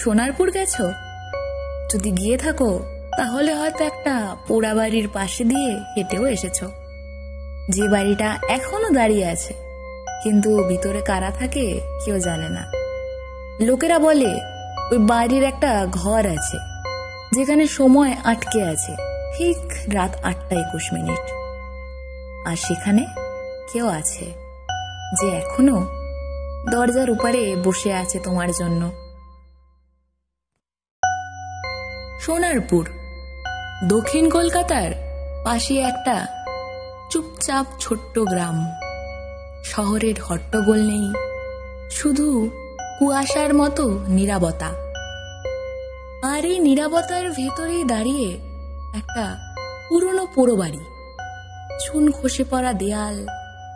সোনারপুর গেছো? যদি গিয়ে থাকো তাহলে হয়তো একটা পোড়া বাড়ির পাশে দিয়ে হেঁটেও এসেছো, যে বাড়িটা এখনো দাঁড়িয়ে আছে, কিন্তু ভিতরে কারা থাকে কেউ জানে না। লোকেরা বলে ওই বাড়ির একটা ঘর আছে যেখানে সময় আটকে আছে ঠিক রাত 8:21। আর সেখানে কেউ আছে যে এখনো দরজার উপরে বসে আছে তোমার জন্য। সোনারপুর দক্ষিণ কলকাতার পাশে একটা চুপচাপ ছোট্ট গ্রাম। শহরের হট্টগোল নেই, শুধু কুয়াশার মতো নীরবতা। আর এই নীরবতার ভেতরেই দাঁড়িয়ে একটা পুরনো পোড়ো বাড়ি, চুন খসে পড়া দেয়াল,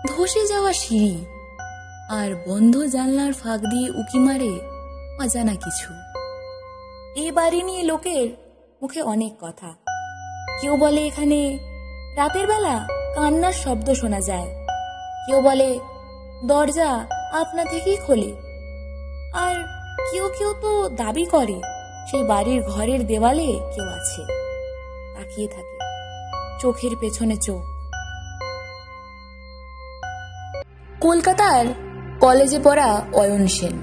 ধসে যাওয়া সিঁড়ি, আর বন্ধ জানলার ফাঁক দিয়ে উকি মারে অজানা কিছু। এই বাড়ি নিয়ে লোকের মুখে অনেক কথা। কেউ বলে এখানে রাতের বেলা কান্নার শব্দ শোনা যায়, কেউ বলে দরজা আপনা থেকেই খোলে, আর কেউ কেউ তো দাবি করে সেই বাড়ির ঘরের দেওয়ালে কেউ আছে, তাকিয়ে থাকে, চোখের পেছনে চোখ। কলকাতার কলেজে পড়া অয়ন সেন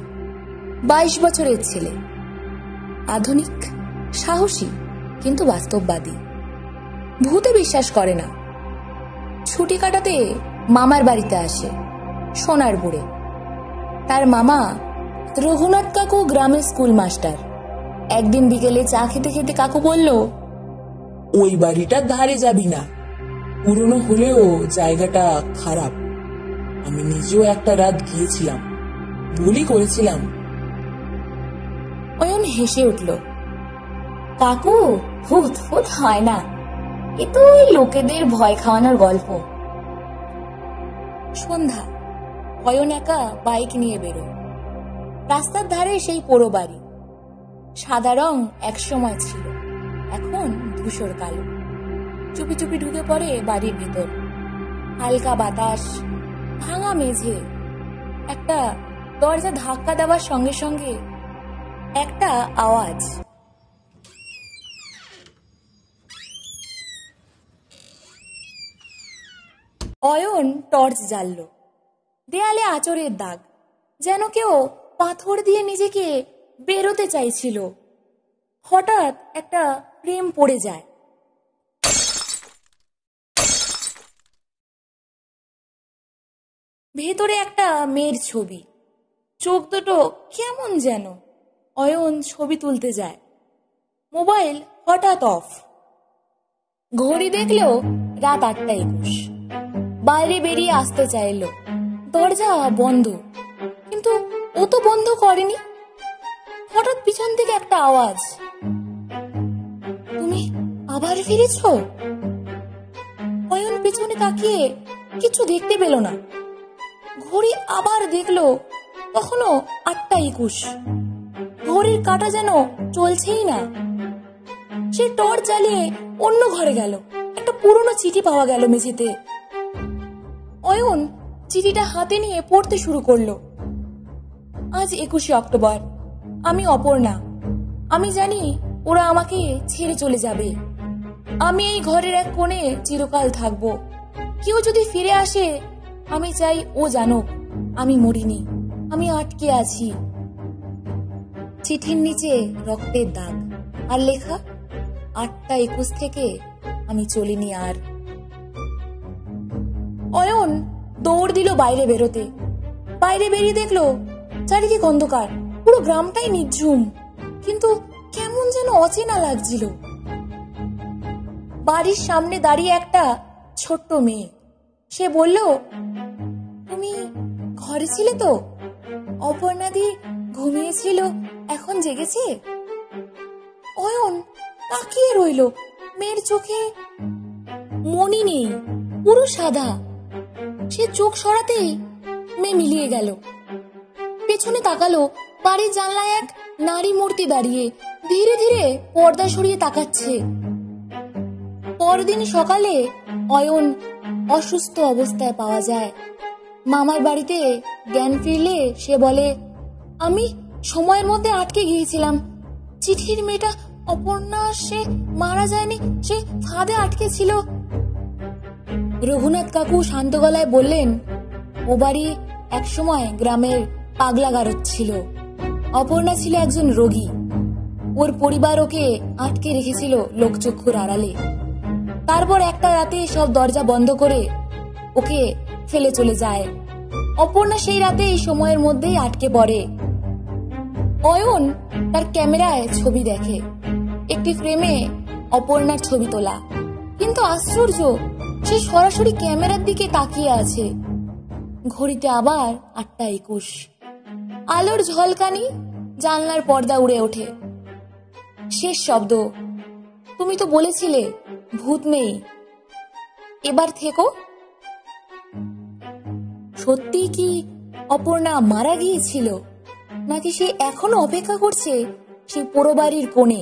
22 বছরের ছেলে। আধুনিক, সাহসী, কিন্তু বাস্তববাদী। ভূতে বিশ্বাস করে না। ছুটি কাটাতে মামার বাড়িতে আসে সোনারপুরে। তার মামা রঘুনাথ কাকু গ্রামের স্কুল মাস্টার। একদিন বিকেলে চা খেতে খেতে কাকু বলল, ওই বাড়িটার ধারে যাবি না, পুরনো হলেও জায়গাটা খারাপ। আমি নিজেও একটা রাত গিয়েছিলাম, ভুলই করেছিলাম। অয়ন হেসে উঠল, কাকু ভূত ভূত হয় না, এ তো ওই লোকেদের ভয় খাওয়ানোর গল্প। সন্ধ্যা, অয়ন একা বাইক নিয়ে বেরোয়। রাস্তার ধারে সেই পোড়ো বাড়ি। সাদা রং একসময় ছিল, এখন ধূসর কালো। চুপি চুপি ঢুকে পড়ে বাড়ির ভেতর। হালকা বাতাস, ভাঙা মেঝে। একটা দরজা ধাক্কা দেওয়ার সঙ্গে সঙ্গে একটা আওয়াজ। অয়ন টর্চ জ্বালল। দেয়ালে আঁচড়ের দাগ, যেন কেউ পাথর দিয়ে নিজেকে বেরোতে চাইছিল। হঠাৎ একটা প্রেম পড়ে যায়। ভেতরে একটা মেয়ের ছবি, চোখ দুটো কেমন যেন। অয়ন ছবি তুলতে যায়, মোবাইল হঠাৎ অফ। ঘড়ি দেখলো রাত 8:21। বাইরে বেরিয়ে আসতে চাইল, দরজা বন্ধ, কিন্তু ও তো বন্ধ করেনি। হঠাৎ পিছন থেকে একটা আওয়াজ, তুমি আবার ফিরেছ? অয়ন পিছনে তাকিয়ে কিছু দেখতে পেল না। ঘড়ি আবার দেখলো, তখনও 8:21। ঘড়ির কাঁটা যেন চলছেই না। সে টর্চ জ্বালিয়ে অন্য ঘরে গেল। একটা পুরনো চিঠি পাওয়া গেল মেঝেতে। অয়ন চিঠিটা হাতে নিয়ে পড়তে শুরু করলো। আজ 21শে অক্টোবর। আমি অপর্ণা। আমি জানি ওরা আমাকে ছেড়ে চলে যাবে। আমি এই ঘরের এক কোণে চিরকাল থাকবো। কেউ যদি ফিরে আসে, আমি চাই ও জানুক আমি মরিনি, আমি আটকে আছি। চিঠির নিচে রক্তের দাগ, আর লেখা 8:21 থেকে আমি চলিনি আর। অয়ন দৌড় দিল বাইরে বেরোতে। বাইরে বেরিয়ে দেখলো চারিদিক অন্ধকার, পুরো গ্রামটাই নিঝুম, কিন্তু কেমন যেন অচেনা লাগছিল। বাড়ির সামনে দাঁড়িয়ে একটা ছোট্ট মেয়ে। সে বলল, তুমি ঘরে ছিলে তো? অপর্ণাদি ঘুমিয়েছিল, এখন জেগেছে। অয়ন তাকিয়ে রইল। মেয়ের চোখে মনি নেই, পুরো সাদা। সে চোখ সরাতেই মেয়ে মিলিয়ে গেল। পেছনে তাকালো, বাড়ির জানলায় এক নারী মূর্তি দাঁড়িয়ে ধীরে ধীরে পর্দা সরিয়ে তাকাচ্ছে। পরদিন সকালে অয়ন অসুস্থ অবস্থায় পাওয়া যায়। মামার বাড়িতে জ্ঞান ফিরলে সে বলে, আমি সময়ের মধ্যে আটকে গিয়েছিলাম, চিঠির মেয়েটা অপর্ণা, সে মারা যায়নি, সে ফাঁদে আটকে ছিল। রঘুনাথ কাকু শান্ত গলায় বললেন, ও বাড়ি একসময় গ্রামের পাগলাগারদ ছিল। অপর্ণা ছিল একজন রোগী। ওর পরিবার ওকে আটকে রেখেছিল লোকচক্ষুর আড়ালে। তারপর একটা রাতে সব দরজা বন্ধ করে ওকে ফেলে চলে যায়। অপর্ণা সেই রাতে এই সময়ের মধ্যেই আটকে পড়ে। অয়ন তার ক্যামেরায় ছবি দেখে, একটি ফ্রেমে অপর্ণার ছবি তোলা, কিন্তু আশ্চর্য, সে সরাসরি ক্যামেরার দিকে তাকিয়ে আছে। ঘড়িতে আবার 8:21। আলোর ঝলকানি, জানলার পর্দা উড়ে ওঠে। শেষ শব্দ, তুমি তো বলেছিলে ভূত নেই, এবার থেকো। সত্যি কি অপর্ণা মারা গিয়েছিল, নাকি সে এখনো অপেক্ষা করছে সেই পোড়ো বাড়ির কোণে?